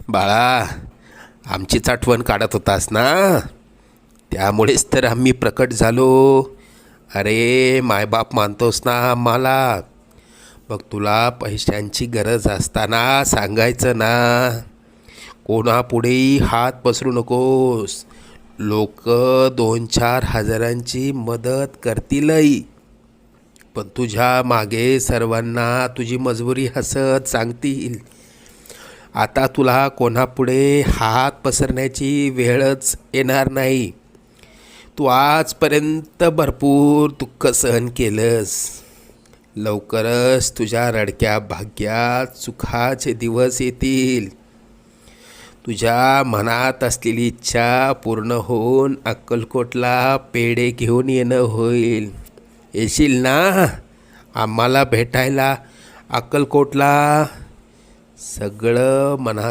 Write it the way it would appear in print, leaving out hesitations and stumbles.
बाळा, आमचीच आठवण काढत होतास ना, त्यामुळेच तर आम्ही प्रकट झालो. अरे मायबाप मानतोस ना आम्हाला, मग तुला पैशांची गरज असताना सांगायचं ना. कोणापुढेही हात पसरू नकोस. लोक 2-4 हजारांची मदत करतीलही, पण तुझ्या मागे सर्वांना तुझी मजबुरी हसत सांगतील. आता तुला कोणापुढे हात पसरण्याची वेळच येणार नाही. तू आजपर्यंत भरपूर दुःख सहन केलंस. लवकरच तुझ्या रडक्या भाग्यात सुखाचे दिवस येतील. तुझ्या मनात असलेली इच्छा पूर्ण होऊन अक्कलकोटला पेढे घेऊन येणं होईल. येशील ना आम्हाला भेटायला अक्कलकोटला? सगळं मनात